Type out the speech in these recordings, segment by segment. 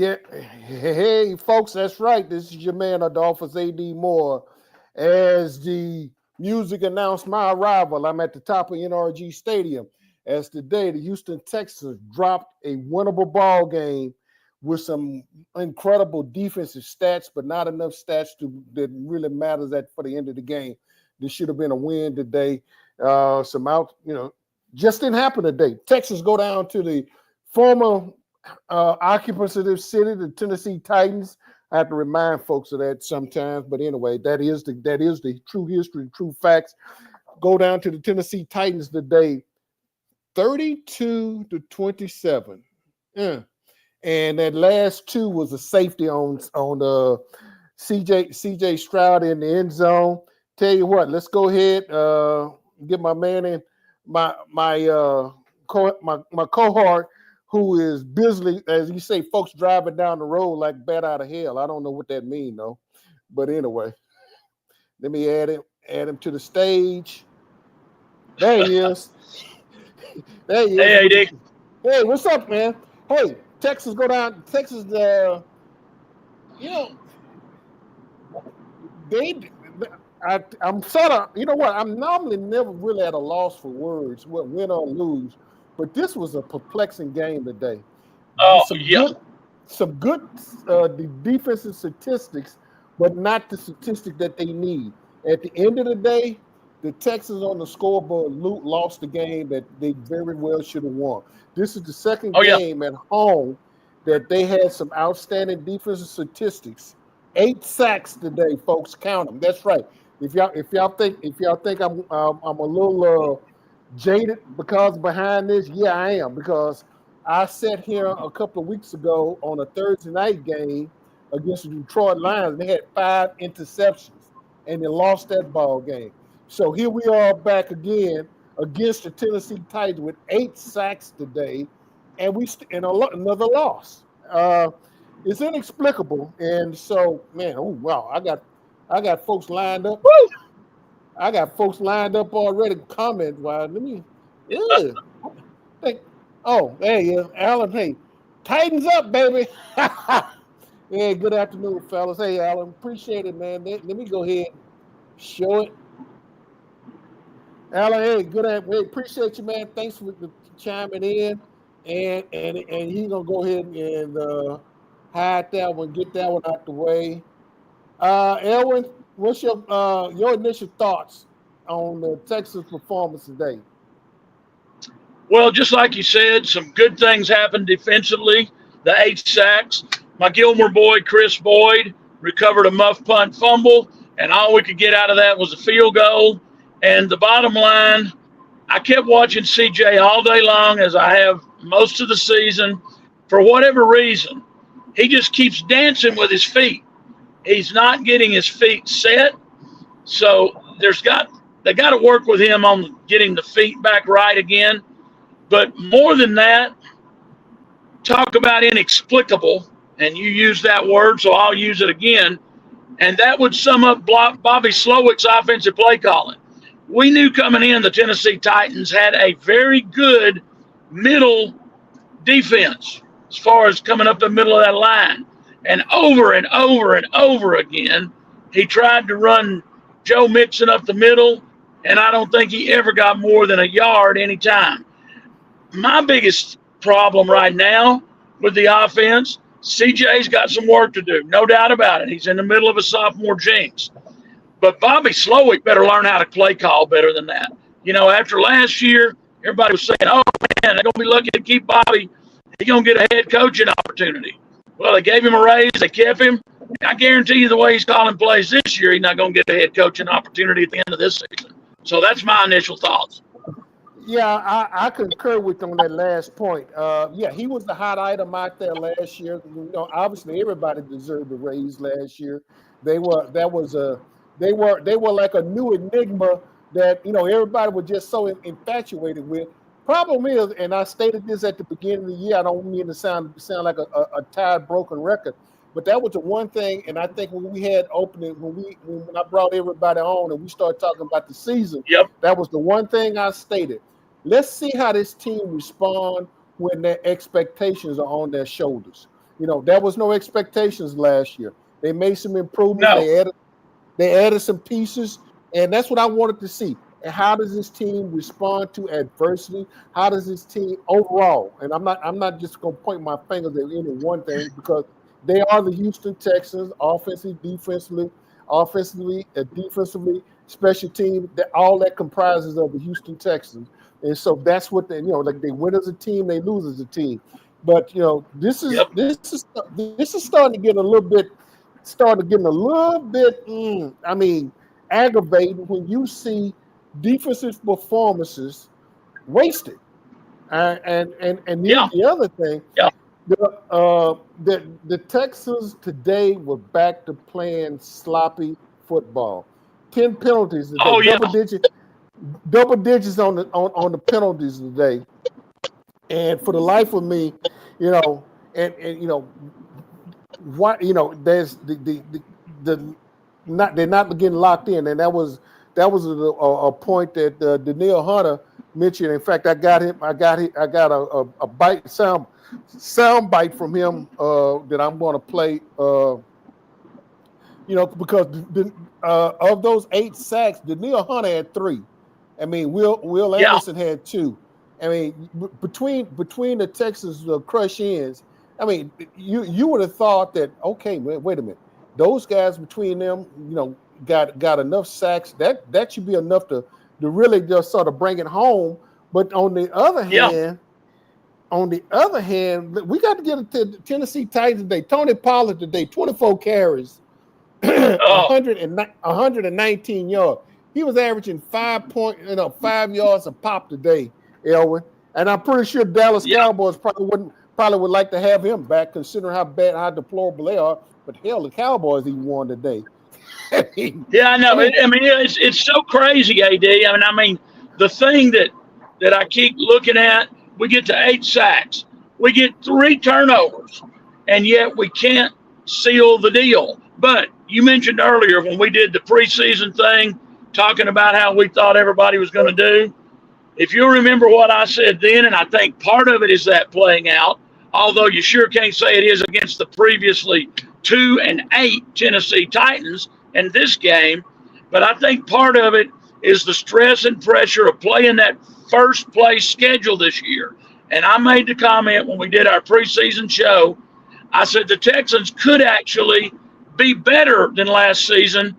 Yeah, hey folks, that's right. This is your man Adolphus A.D. Moore. As the music announced my arrival, I'm at the top of NRG Stadium. As today, the Houston Texans dropped a winnable ball game with some incredible defensive stats, but not enough stats that really matters for the end of the game. This should have been a win today. Just didn't happen today. Texans go down to the former occupants of this city, the Tennessee Titans. I have to remind folks of that sometimes, but anyway, that is the true history, true facts. Go down to the Tennessee Titans today, 32-27. Yeah. And that last two was a safety on CJ Stroud in the end zone. Tell you what, let's go ahead, get my man in my cohort, who is busily, as you say, folks driving down the road like bat out of hell. I don't know what that means, though. But anyway, let me add him to the stage. There he is. There he is. Hey, Dick. Hey, what's up, man? Hey, Texas go down. Texas, I'm sort of, you know what? I'm normally never really at a loss for words, win or lose. But this was a perplexing game today. Some good the defensive statistics, but not the statistic that they need. At the end of the day, the Texans on the scoreboard lost the game that they very well should have won. This is the second game at home that they had some outstanding defensive statistics. 8 sacks today, folks. Count them. That's right. If y'all think I'm a little jaded because behind this, yeah, I am, because I sat here a couple of weeks ago on a Thursday night game against the Detroit Lions. They had 5 interceptions, and they lost that ball game. So here we are back again against the Tennessee Titans with 8 sacks today, and another loss. It's inexplicable, and so, man, I got folks lined up. Woo! I got folks lined up already. Comment. Wow, let me. Yeah. There you go, Alan. Hey, Titans up, baby. Yeah. Good afternoon, fellas. Hey, Alan. Appreciate it, man. Let me go ahead and show it. Alan, hey, hey, appreciate you, man. Thanks for chiming in, and he's gonna go ahead and hide that one, get that one out the way. Elwin, what's your initial thoughts on the Texas performance today? Well, just like you said, some good things happened defensively. The 8 sacks. My Gilmore boy, Chris Boyd, recovered a muff punt fumble, and all we could get out of that was a field goal. And the bottom line, I kept watching CJ all day long, as I have most of the season. For whatever reason, he just keeps dancing with his feet. He's not getting his feet set. So they got to work with him on getting the feet back right again. But more than that, talk about inexplicable, and you use that word, so I'll use it again. And that would sum up Bobby Slowick's offensive play calling. We knew coming in the Tennessee Titans had a very good middle defense as far as coming up the middle of that line. And over and over and over again, he tried to run Joe Mixon up the middle, and I don't think he ever got more than a yard any time. My biggest problem right now with the offense, CJ's got some work to do, no doubt about it. He's in the middle of a sophomore jinx. But Bobby Slowick better learn how to play call better than that. You know, after last year, everybody was saying, oh, man, they're going to be lucky to keep Bobby. He's going to get a head coaching opportunity. Well, they gave him a raise. They kept him. I guarantee you the way he's calling plays this year, he's not going to get a head coaching opportunity at the end of this season. So that's my initial thoughts. Yeah, I concur with on that last point. Yeah, he was the hot item out there last year. You know, obviously everybody deserved a raise last year. They were like a new enigma that, you know, everybody was just so infatuated with. Problem is, and I stated this at the beginning of the year, I don't mean to sound like a tired, broken record, but that was the one thing. And I think when we had opening, when I brought everybody on and we started talking about the season, that was the one thing I stated. Let's see how this team respond when their expectations are on their shoulders. There was no expectations last year. They made some improvements. No. They added some pieces, and that's what I wanted to see. And how does this team respond to adversity? How does this team overall? And I'm not just going to point my fingers at any one thing, because they are the Houston Texans, defensively, special team. That all that comprises of the Houston Texans. And so that's what like they win as a team, they lose as a team. But this is Yep. this is starting to get a little bit aggravating when you see defensive performances wasted. And here's Yeah. the other thing. Yeah. The Texans today were back to playing sloppy football. 10 penalties today. Oh, yeah. Double digits on the penalties today. And for the life of me, why there's they're not getting locked in, and that was a point that Danielle Hunter mentioned. In fact, I got a bite sound bite from him that I'm going to play. Because of those 8 sacks, Danielle Hunter had 3. I mean, Will Anderson had 2. I mean, between the Texas crush ends, I mean, you would have thought that, okay, wait a minute, those guys between them, got enough sacks that should be enough to really just sort of bring it home. But on the other hand, we got to get it to the Tennessee Titans today. Tony Pollard today, 24 carries, 119 yards. He was averaging 5 yards a pop today, Elwin. And I'm pretty sure Dallas Cowboys probably would like to have him back, considering how deplorable they are. But hell, the Cowboys even won today. Yeah, I know. It's so crazy, AD. I mean, the thing that I keep looking at, we get to 8 sacks, we get 3 turnovers, and yet we can't seal the deal. But you mentioned earlier when we did the preseason thing, talking about how we thought everybody was going to do. If you remember what I said then, and I think part of it is that playing out, although you sure can't say it is against the previously 2-8 Tennessee Titans in this game, but I think part of it is the stress and pressure of playing that first place schedule this year. And I made the comment when we did our preseason show, I said the Texans could actually be better than last season,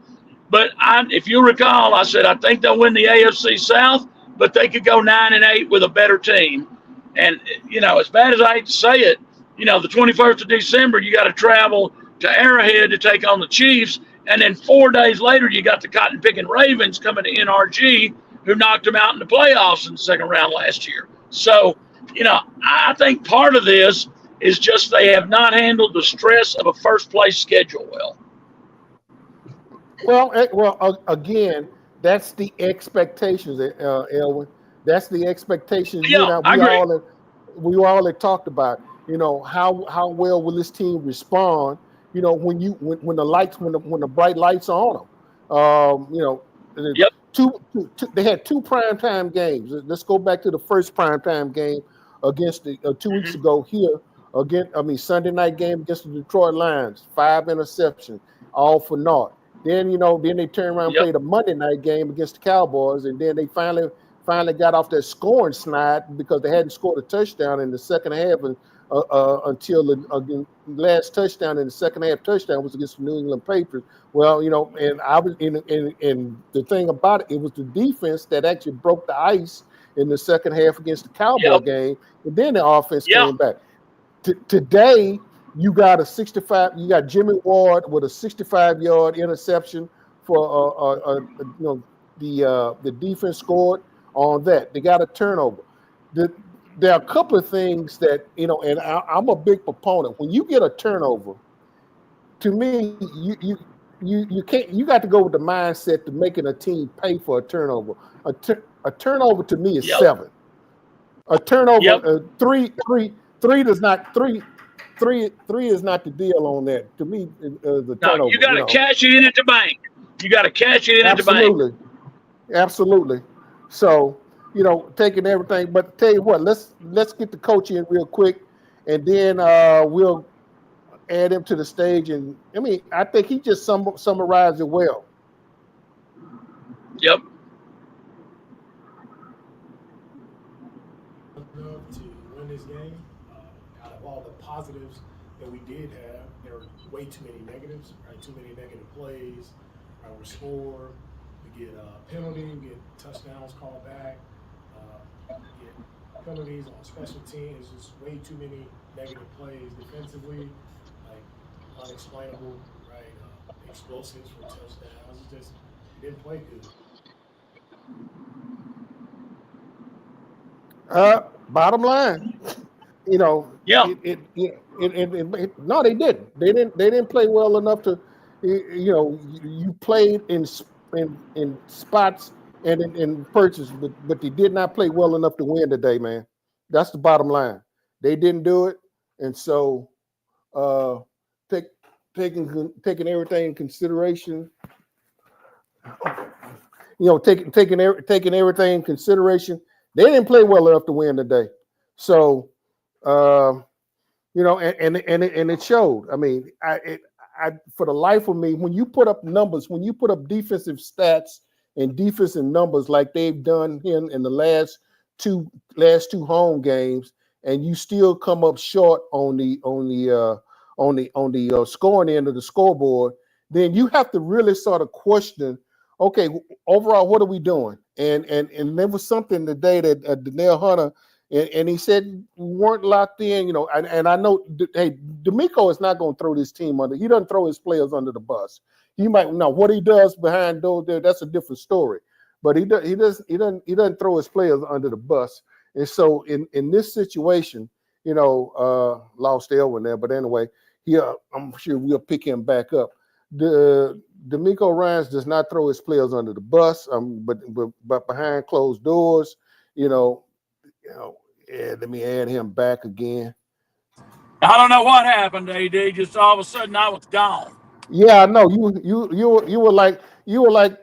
but if you recall, I said I think they'll win the AFC South, but they could go 9-8 with a better team. And, as bad as I hate to say it, the 21st of December, you got to travel to Arrowhead to take on the Chiefs. And then 4 days later, you got the cotton-picking Ravens coming to NRG, who knocked them out in the playoffs in the second round last year. So, I think part of this is just they have not handled the stress of a first-place schedule well. Well, again, that's the expectations, Elwin. That's the expectations. Yeah, I agree. We all had talked about. How well will this team respond? When the bright lights are on them. Yep. They had 2 primetime games. Let's go back to the first primetime game against the 2 weeks ago here. Sunday night game against the Detroit Lions, 5 interceptions, all for naught. Then they turn around and played a Monday night game against the Cowboys, and then they finally got off that scoring slide because they hadn't scored a touchdown in the second half until the last touchdown in the second half touchdown was against the New England Patriots. Well, and I was and the thing about it was the defense that actually broke the ice in the second half against the Cowboy game, and then the offense came back. Today, you got You got Jimmy Ward with a 65-yard interception for the defense scored on that. They got a turnover. There are a couple of things that and I'm a big proponent. When you get a turnover, to me, you can't. You got to go with the mindset to making a team pay for a turnover. A turnover to me is 7. A turnover, three does not. Three is not the deal on that. To me, the turnover. No, you got to cash it in at the bank. You got to cash it in at the bank. Absolutely. So, taking everything. But tell you what, let's get the coach in real quick, and then we'll add him to the stage. And I mean, I think he just summarized it well. Yep. To win this game, out of all the positives that we did have, there were way too many negatives, right? Too many negative plays. Right? We score, we get penalty, we get touchdowns called back, get penalties on special teams. It's just way too many negative plays defensively, like unexplainable, right? Explosives for touchdowns. It just didn't play good. Bottom line, Yeah. No, they didn't. They didn't play well enough to, you played in spots and in purchase, but they did not play well enough to win today, man. That's the bottom line. They didn't do it, and so taking everything in consideration, taking everything in consideration. They didn't play well enough to win today. So, and it showed. I mean, I for the life of me, when you put up numbers, when you put up defensive stats and defensive numbers like they've done in the last two home games, and you still come up short on the scoring end of the scoreboard, then you have to really sort of question, okay, overall, what are we doing? And there was something today that Danielle Hunter, and he said we weren't locked in, and I know, hey, D'Amico is not going to throw this team under. He doesn't throw his players under the bus. He might know what he does behind those there. That's a different story. But he doesn't throw his players under the bus. And so in this situation, lost Elwin there. But anyway, I'm sure we'll pick him back up. D'Amico Ryans does not throw his players under the bus, but behind closed doors, let me add him back again. I don't know what happened, AD. Just all of a sudden, I was gone. Yeah, I know you were like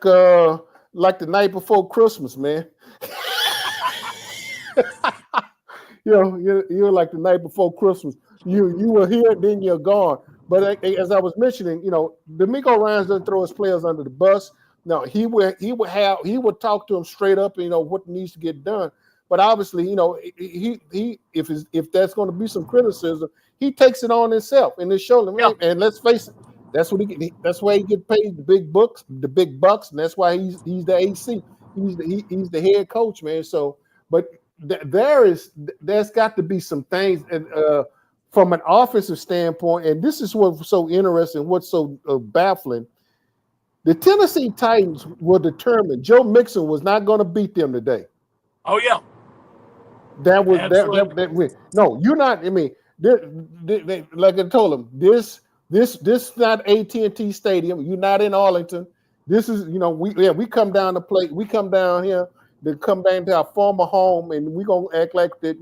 the night before Christmas, man. You were like the night before Christmas. You were here, then you're gone. But as I was mentioning, D'Amico Ryans doesn't throw his players under the bus. No, he would talk to them straight up, what needs to get done. But obviously, if that's going to be some criticism, he takes it on himself and it's showing. Yeah. And let's face it, that's why he get paid the big bucks, and that's why he's the AC. He's the head coach, man. So, but there's got to be some things from an offensive standpoint, and this is what's so interesting, what's so baffling. The Tennessee Titans were determined. Joe Mixon was not going to beat them today. Oh yeah, that no, you're not. I mean, like I told them, this is not AT&T Stadium. You're not in Arlington. This is we come down to play. We come down here to come back to our former home, and we're gonna act like that.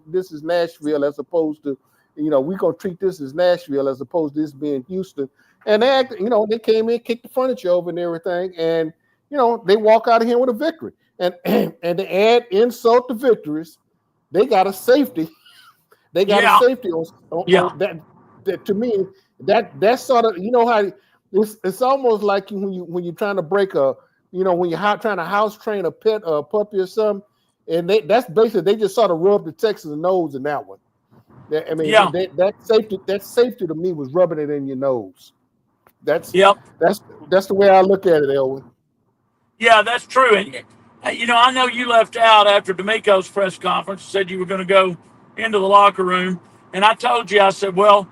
This is Nashville as opposed to. We're going to treat this as Nashville as opposed to this being Houston. And they came in, kicked the furniture over and everything. And, they walk out of here with a victory. And to add insult to victories, they got a safety. They got a safety on that. To me, that's sort of, how it's almost like when you're trying to break when you're trying to house train a pet or a puppy or something. And that's basically, they just sort of rubbed the Texans' nose in that one. I mean, that safety to me was rubbing it in your nose. That's the way I look at it, Elwin. Yeah, that's true. And I know you left out after D'Amico's press conference. Said you were going to go into the locker room, and I told you, I said, well,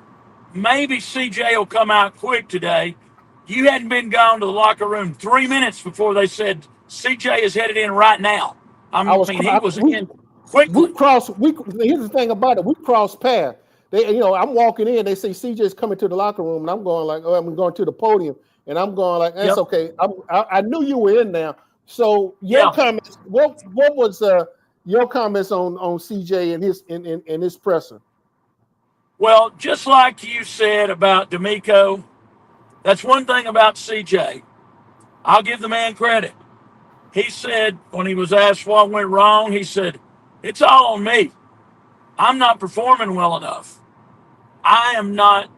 maybe CJ will come out quick today. You hadn't been gone to the locker room 3 minutes before they said CJ is headed in right now. He was in. Quickly. Here's the thing about it. We crossed paths. I'm walking in. They say CJ's coming to the locker room, and I'm going like, I'm going to the podium, and I'm going like, that's okay. I knew you were in there. So your comments. What was your comments on CJ and his presser? Well, just like you said about D'Amico, that's one thing about CJ. I'll give the man credit. He said when he was asked what went wrong, he said, it's all on me. I'm not performing well enough. I am not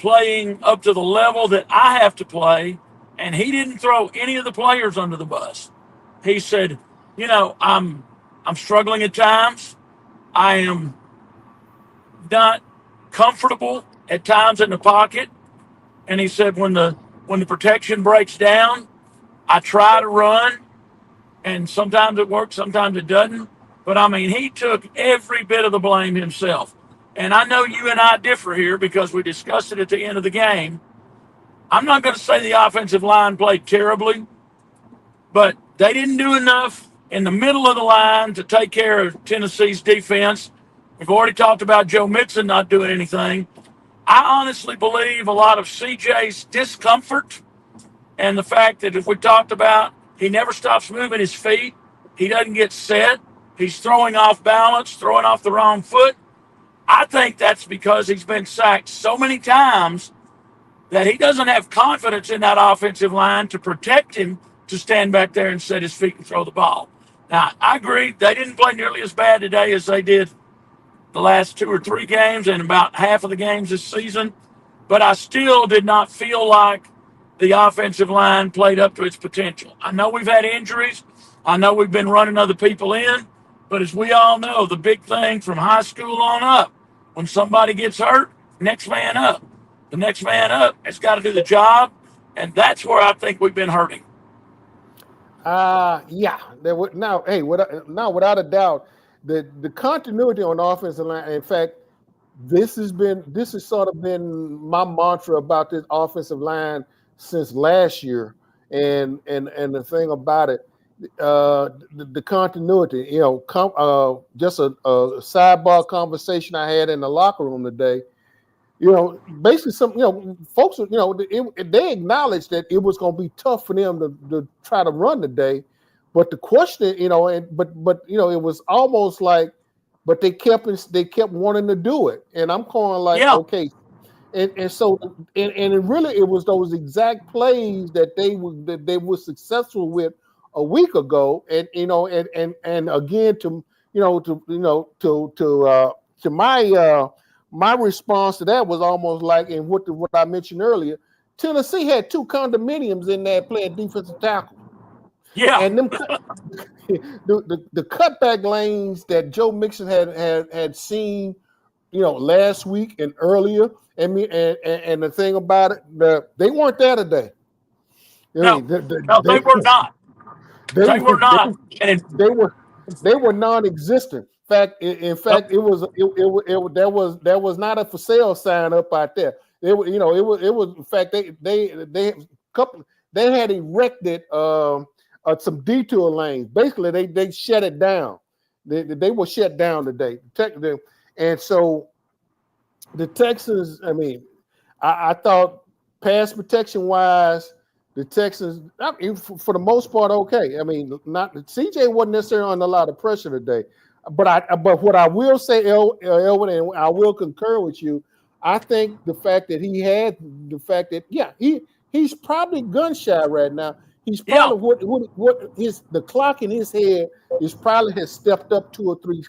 playing up to the level that I have to play. And he didn't throw any of the players under the bus. He said, I'm struggling at times. I am not comfortable at times in the pocket. And he said, when the protection breaks down, I try to run, and sometimes it works, sometimes it doesn't. But I mean, he took every bit of the blame himself. And I know you and I differ here because we discussed it at the end of the game. I'm not going to say the offensive line played terribly, but they didn't do enough in the middle of the line to take care of Tennessee's defense. We've already talked about Joe Mixon not doing anything. I honestly believe a lot of CJ's discomfort and the fact that, if we talked about, he never stops moving his feet. He doesn't get set. He's throwing off balance, throwing off the wrong foot. I think that's because he's been sacked so many times that he doesn't have confidence in that offensive line to protect him to stand back there and set his feet and throw the ball. Now, I agree, they didn't play nearly as bad today as they did the last 2 or 3 games and about half of the games this season, but I still did not feel like the offensive line played up to its potential. I know we've had injuries. I know we've been running other people in, but as we all know, the big thing from high school on up, when somebody gets hurt, next man up. The next man up has got to do the job, and that's where I think we've been hurting. Yeah. Without a doubt, the continuity on the offensive line. In fact, this has sort of been my mantra about this offensive line since last year, and the thing about it, the continuity. Just a sidebar conversation I had in the locker room today. Basically folks, they acknowledged that it was going to be tough for them to try to run today, but the question, it was almost like, but they kept wanting to do it, and I'm calling like, yeah. Okay, and so it was those exact plays that they were successful with a week ago, and again to my response to that was almost like, and what I mentioned earlier, Tennessee had 2 condominiums in there playing defensive tackle. Yeah, and them the cutback lanes that Joe Mixon had seen, last week and earlier. And the thing about it, they weren't there today. No, they were not. They were not. They were non-existent. In fact, it was not a for sale sign up out there. It was in fact they had erected some detour lanes. Basically, they shut it down. They were shut down today. And so the Texans, I thought pass protection wise, the Texans, for the most part, okay. Not CJ wasn't necessarily under a lot of pressure today. But what I will say, Elwin, and I will concur with you, I think the fact that he's probably gun shy right now. He's probably the clock in his head is probably has stepped up 2 or 3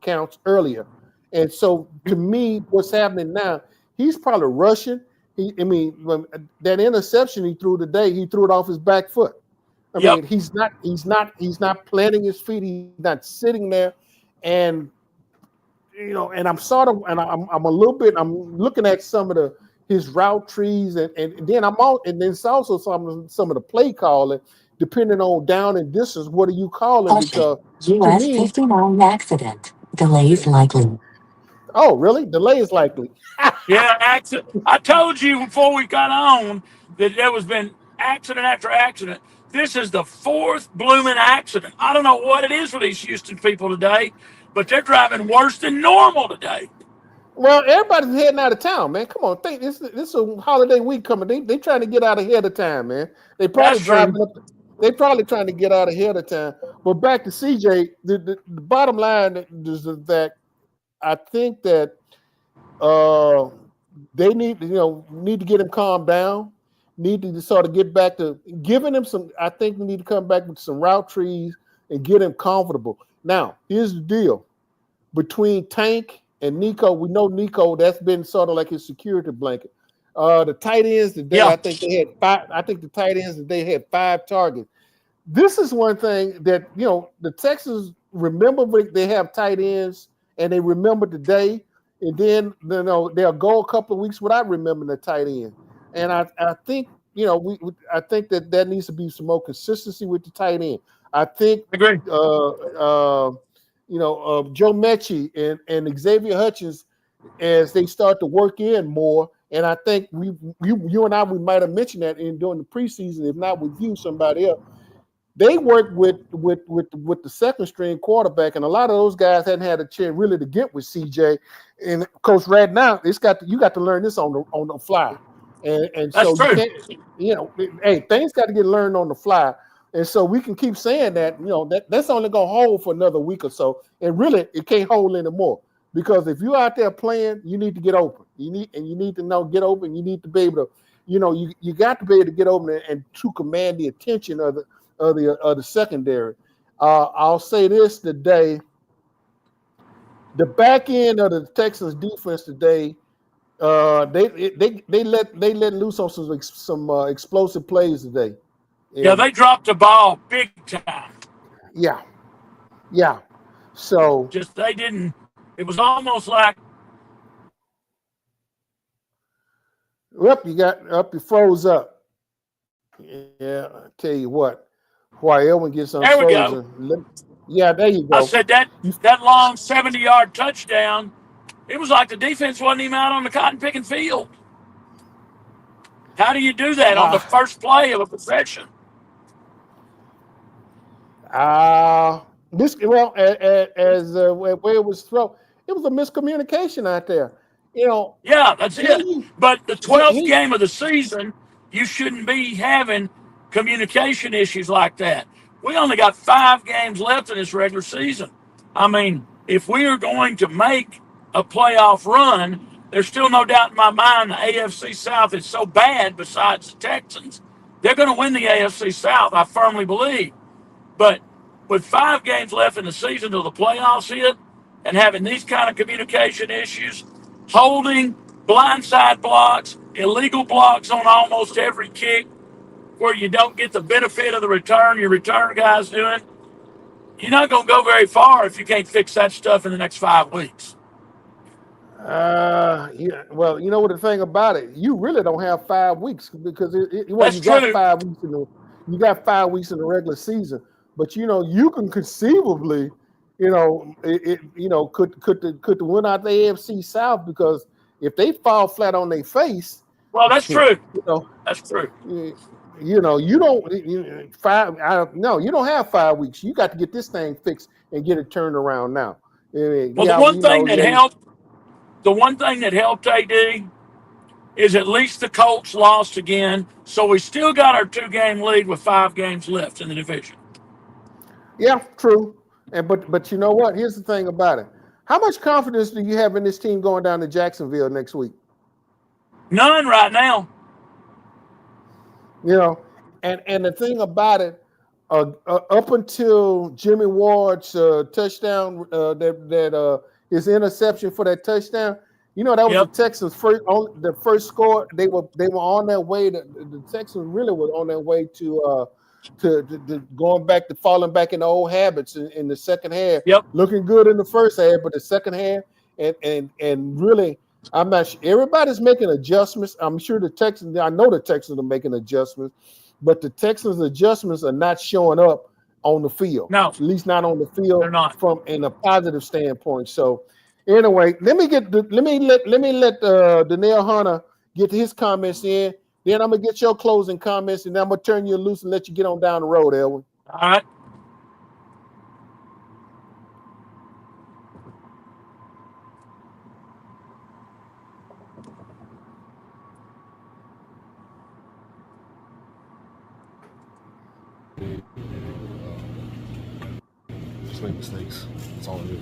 counts earlier. And so to me, what's happening now, he's probably rushing. That interception he threw today, he threw it off his back foot. He's not planting his feet. He's not sitting there. And and I'm looking at some of his route trees, and then it's also some of the play calling, depending on down and distance. What are you calling? Because US 59 accident. Delays likely. Oh, really? Delays likely. Yeah, accident. I told you before we got on that there was been accident after accident. This is the 4th blooming accident. I don't know what it is for these Houston people today, but they're driving worse than normal today. Well, everybody's heading out of town, man. Come on, think this is a holiday week coming. They trying to get out ahead of time, man. They probably They probably trying to get out ahead of time. But back to CJ, the bottom line is that I think that they need to get him calmed down. Need to sort of get back to giving him some. I think we need to come back with some route trees and get him comfortable. Now, here's the deal: between Tank and Nico, we know Nico. That's been sort of like his security blanket. The tight ends today, Yeah. I think they had 5. I think the tight ends today had 5 targets. This is one thing that the Texans remember they have tight ends, and they remember today, and then they'll go a couple of weeks without remembering the tight end. And I think I think that needs to be some more consistency with the tight end. I think Agree. Joe Mechie and Xavier Hutchins, as they start to work in more, and I think you and I, we might have mentioned that during the preseason, if not with you, somebody else. They worked with the second string quarterback, and a lot of those guys hadn't had a chance really to get with CJ. And of course, right now you got to learn this on the fly, and That's so true. you can't, hey, things got to get learned on the fly, and so we can keep saying that that's only gonna hold for another week or so, and really it can't hold anymore, because if you're out there playing, you need to get open. You need to get open. You need to be able to, you got to be able to get open and to command the attention of the secondary. I'll say this today: the back end of the Texans defense today, they let loose on some explosive plays today. Yeah, they dropped the ball big time. Yeah. So Just they didn't. It was almost like. You froze up. Yeah, I tell you what. Why Elwin gets unfrozen. There we go. Yeah, there you go. I said that long 70-yard touchdown, it was like the defense wasn't even out on the cotton picking field. How do you do that on the first play of a possession? As where it was thrown, it was a miscommunication out there. Yeah, that's it. But the 12th game of the season, you shouldn't be having communication issues like that. We only got 5 games left in this regular season. I mean, if we are going to make a playoff run, there's still no doubt in my mind the AFC South is so bad besides the Texans. They're going to win the AFC South, I firmly believe. But with 5 games left in the season till the playoffs hit and having these kind of communication issues, holding, blindside blocks, illegal blocks on almost every kick where you don't get the benefit of the return your return guy's doing, you're not going to go very far if you can't fix that stuff in the next 5 weeks. Yeah. Well, you know what the thing about it, you really don't have 5 weeks, because you got true. 5 weeks you got 5 weeks in the regular season, but you can conceivably, could the win out the AFC South, because if they fall flat on their face, well, that's true. That's true. You don't have 5 weeks. You got to get this thing fixed and get it turned around now. The one thing that helped AD is at least the Colts lost again, so we still got our 2-game lead with 5 games left in the division. Yeah, true. But you know what? Here's the thing about it. How much confidence do you have in this team going down to Jacksonville next week? None right now. And the thing about it, up until Jimmy Ward's touchdown, his interception for that touchdown, that was the Texans' first score. They were on their way. The Texans really were on their way to going back to falling back into old habits in the second half. Yep. Looking good in the first half, but the second half and really, I'm not sure. Everybody's making adjustments. I'm sure I know the Texans are making adjustments, but the Texans' adjustments are not showing up on the field. No. At least not on the field. They're not. From in a positive standpoint. So anyway, let me let Danielle Hunter get his comments in. Then I'm gonna get your closing comments, and then I'm gonna turn you loose and let you get on down the road, Elwin. All right. Just make mistakes. That's all it is.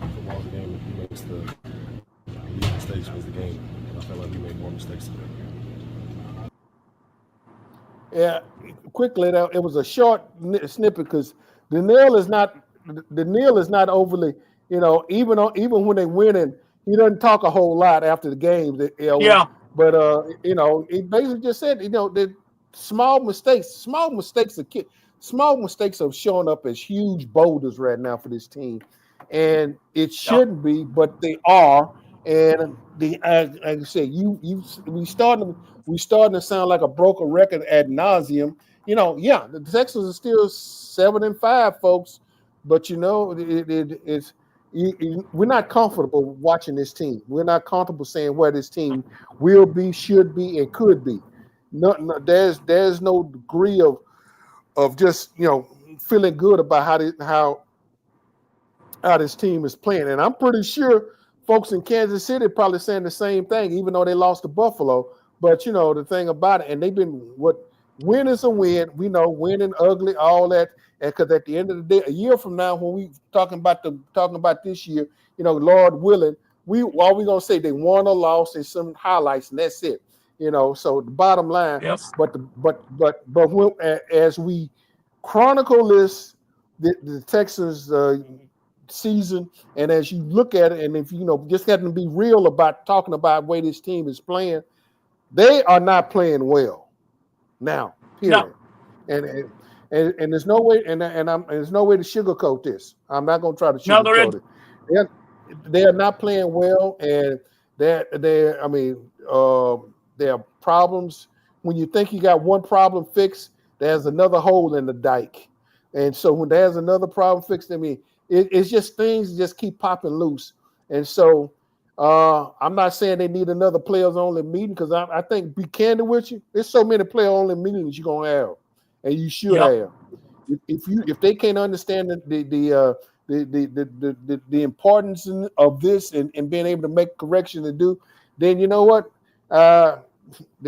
Football's a game. If he makes the mistakes, wins the game. And I felt like we made more mistakes today. Yeah, quickly, it was a short snippet because Danielle is not overly, even when they winning, he doesn't talk a whole lot after the game. But it basically just said, that small mistakes small mistakes are showing up as huge boulders right now for this team, and it shouldn't be, but they are. And like I said, we starting to sound like a broken record ad nauseum. The Texans are still 7-5, folks, but we're not comfortable watching this team. We're not comfortable saying where this team will be, should be, and could be. No, there's no degree of just feeling good about how this team is playing. And I'm pretty sure folks in Kansas City probably saying the same thing, even though they lost to Buffalo. But the thing about it, and they've been win is a win. We know winning ugly, all that. And because at the end of the day, a year from now, when we talking about this year, Lord willing, all we gonna say they won or lost and some highlights, and that's it. So the bottom line. Yes. But as we chronicle this, the Texans season, and as you look at it, and if just having to be real about talking about the way this team is playing, they are not playing well now. Period. No. And there's no way, and there's no way to sugarcoat this. I'm not going to try to sugarcoat it. They are not playing well, and there are problems. When you think you got one problem fixed, there's another hole in the dike, and so when there's another problem fixed, it's just things just keep popping loose, and so I'm not saying they need another players only meeting, because I think, be candid with you, there's so many player only meetings you're gonna have. And you should have. If they can't understand the importance of this and being able to make corrections to do, then you know what? The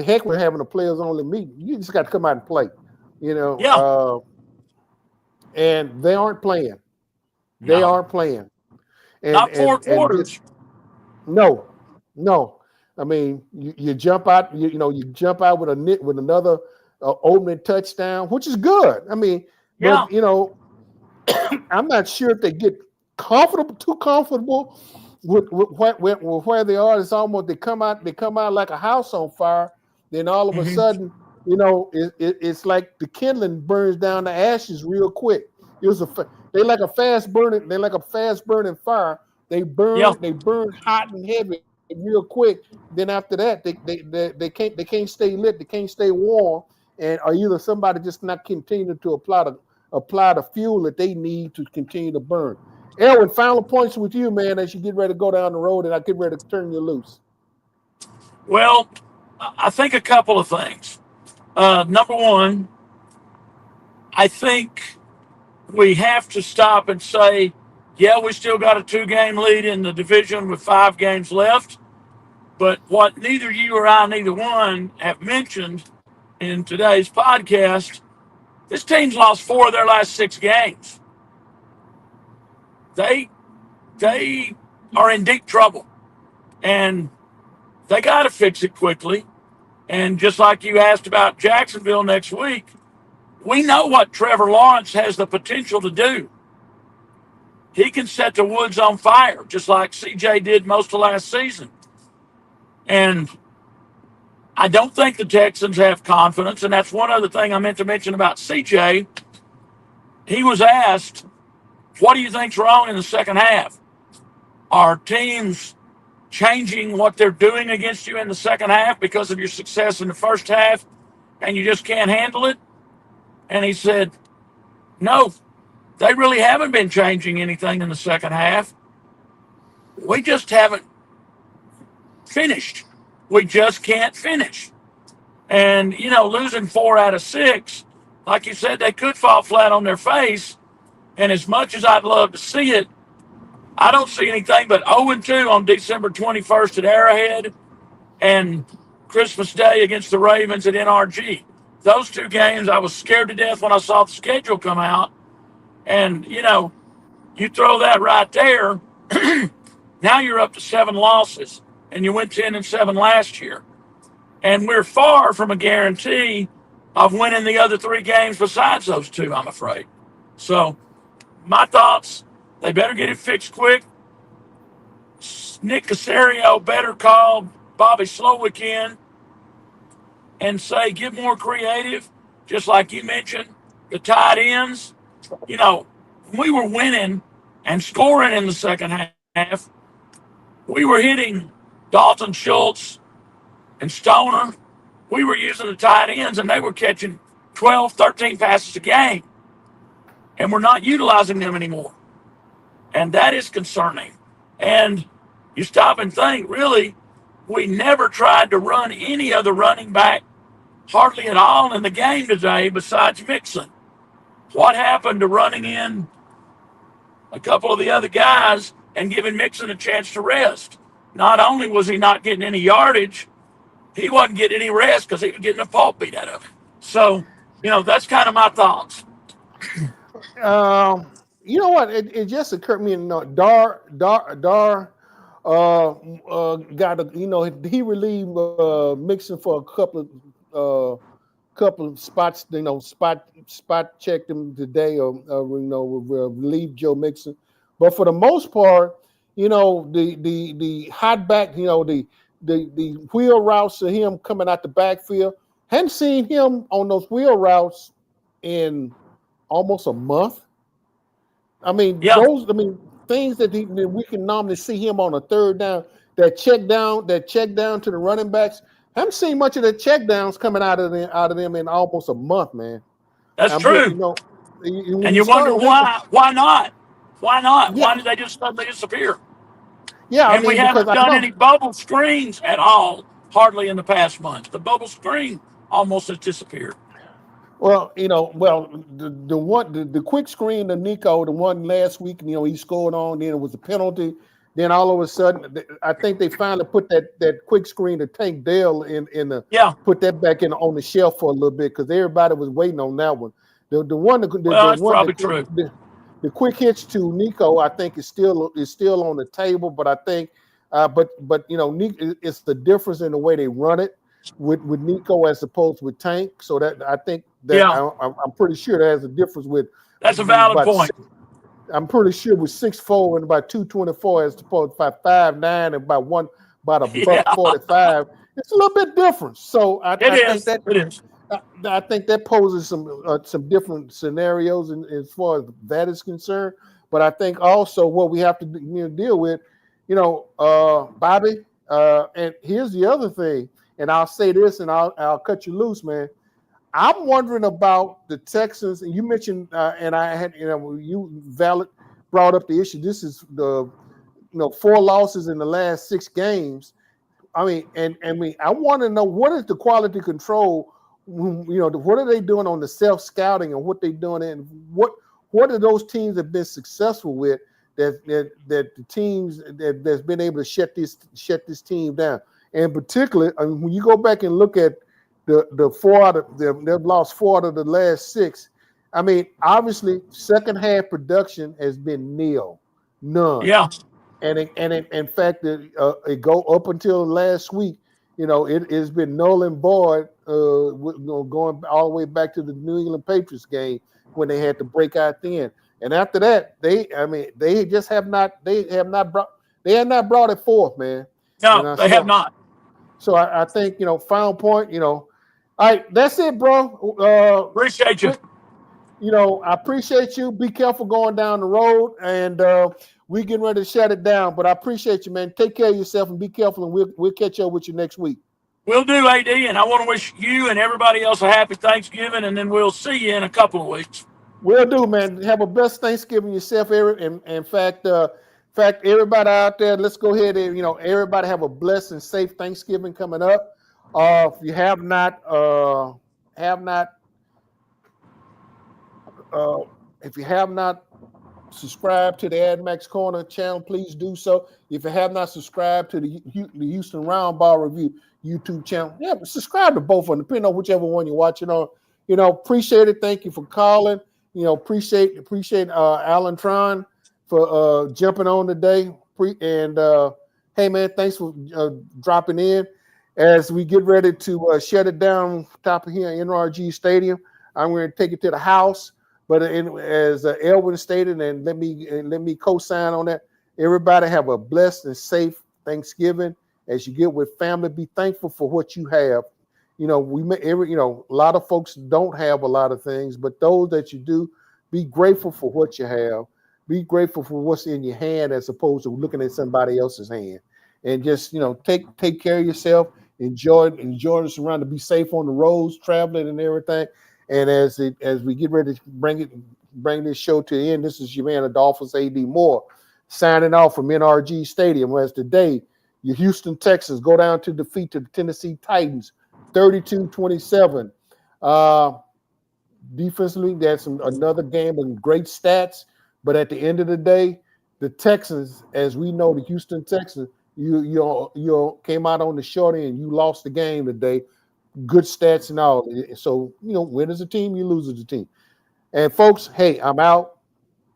heck with having a players only meeting. You just got to come out and play. And they aren't playing. They aren't playing. Not 4 quarters. No. I mean, you jump out. You jump out with another opening touchdown, which is good. I mean, but I'm not sure if they get too comfortable with where they are. It's almost they come out like a house on fire. Then all of a sudden, it's like the kindling burns down the ashes real quick. They're like a fast burning fire. They burn hot and heavy real quick. Then after that, they can't stay lit. They can't stay warm. And or either somebody just not continue to apply the fuel that they need to continue to burn. Elwin, final points with you, man, as you get ready to go down the road and I get ready to turn you loose. Well, I think a couple of things. Number one, I think we have to stop and say, yeah, we still got a 2-game lead in the division with 5 games left. But what neither you or I, neither one, have mentioned in today's podcast, this team's lost 4 of their last 6 games. They are in deep trouble, and they got to fix it quickly. And just like you asked about Jacksonville next week, we know what Trevor Lawrence has the potential to do. He can set the woods on fire, just like CJ did most of last season. And I don't think the Texans have confidence, and that's one other thing I meant to mention about CJ. He was asked, what do you think's wrong in the second half? Are teams changing what they're doing against you in the second half because of your success in the first half and you just can't handle it? And he said, no, they really haven't been changing anything in the second half. We just haven't finished. We just can't finish. And, losing 4 out of 6, like you said, they could fall flat on their face. And as much as I'd love to see it, I don't see anything but 0-2 on December 21st at Arrowhead and Christmas Day against the Ravens at NRG. Those 2 games, I was scared to death when I saw the schedule come out. And, you throw that right there, now you're up to 7 losses. And you went 10-7 last year. And we're far from a guarantee of winning the other 3 games besides those 2, I'm afraid. So my thoughts, they better get it fixed quick. Nick Caserio better call Bobby Slowick in and say, get more creative, just like you mentioned, the tight ends. You know, we were winning and scoring in the second half. We were hitting Dalton Schultz and Stoner. We were using the tight ends, and they were catching 12, 13 passes a game. And we're not utilizing them anymore. And that is concerning. And you stop and think, really, we never tried to run any other running back hardly at all in the game today besides Mixon. What happened to running in a couple of the other guys and giving Mixon a chance to rest? Not only was he not getting any yardage, he wasn't getting any rest because he was getting a fault beat out of him. So, that's kind of my thoughts. You know what? It just occurred to me. Dar got he relieved Mixon for a couple of spots. Spot checked him today, or relieved Joe Mixon. But for the most part, the hot back, the wheel routes of him coming out the backfield. Hadn't seen him on those wheel routes in almost a month. I mean, things that we can normally see him on a third down, that check down to the running backs. Haven't seen much of the check downs coming out of them in almost a month, man. That's true. And you wonder why? Why not? Why not? Yeah. Why did they just suddenly disappear? Yeah, and we haven't done any bubble screens at all, hardly in the past month. The bubble screen almost has disappeared. Well, the quick screen to Nico, the one last week, he scored on, then it was a penalty. Then all of a sudden, I think they finally put that quick screen to Tank Dell put that back on the shelf for a little bit because everybody was waiting on that one. That's probably true. The quick hitch to Nico, I think, is still on the table, but I think, it's the difference in the way they run it with Nico as opposed with Tank. So that I think that I'm pretty sure that has a difference with. That's a valid point. I'm pretty sure with 6'4" and about 224 as opposed to 5'9" and about $145. It's a little bit different. So I think that poses some different scenarios as far as that is concerned. But I think also what we have to deal with, Bobby. And here's the other thing, and I'll say this, and I'll cut you loose, man. I'm wondering about the Texans, and you mentioned, and I had, brought up the issue. This is the, 4 losses in the last 6 games. I mean, I want to know, what is the quality control? What are they doing on the self-scouting and what they're doing, and what are those teams have been successful with that the teams that's been able to shut this team down? And particularly, I mean, when you go back and look at the 4 out of they've lost 4 out of the last 6. I mean, obviously, second half production has been none. Yeah. And in fact, it go up until last week. It has been null and void. Going all the way back to the New England Patriots game when they had to break out then. And after that, they have not brought it forth, man. No, they have not. So I think, final point, all right, that's it, bro. Appreciate you. I appreciate you. Be careful going down the road, and we getting ready to shut it down. But I appreciate you, man. Take care of yourself and be careful, and we'll catch up with you next week. We'll do, AD, and I want to wish you and everybody else a happy Thanksgiving, and then we'll see you in a couple of weeks. Will do, man. Have a blessed Thanksgiving yourself, Eric. And in fact, everybody out there, let's go ahead and everybody have a blessed and safe Thanksgiving coming up. If you have not subscribed to the AdMax Corner channel, please do so. If you have not subscribed to the Houston Roundball Review YouTube channel, subscribe to both of them, depending on whichever one you're watching on. Appreciate it. Thank you for calling. Appreciate Alan Tron for jumping on today. Hey, man, thanks for dropping in. As we get ready to shut it down top of here in NRG Stadium, I'm going to take it to the house. But as Elwin stated, and let me co-sign on that, everybody have a blessed and safe Thanksgiving, as you get with family, be thankful for what you have. You know, a lot of folks don't have a lot of things, but those that you do, be grateful for what you have. Be grateful for what's in your hand as opposed to looking at somebody else's hand. And just, take care of yourself. Enjoy the surroundings. Be safe on the roads, traveling and everything. And as we get ready to bring this show to the end, this is your man Adolphus A.D. Moore signing off from NRG Stadium. As today, your Houston Texans go down to defeat to the Tennessee Titans 32-27. Defensively, that's another game of great stats. But at the end of the day, the Texans, as we know, the Houston Texans, you came out on the short end. You lost the game today. Good stats and all. So, win as a team, you lose as a team. And folks, hey, I'm out.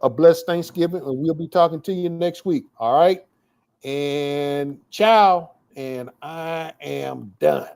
A blessed Thanksgiving, and we'll be talking to you next week. All right. And ciao. And I am done.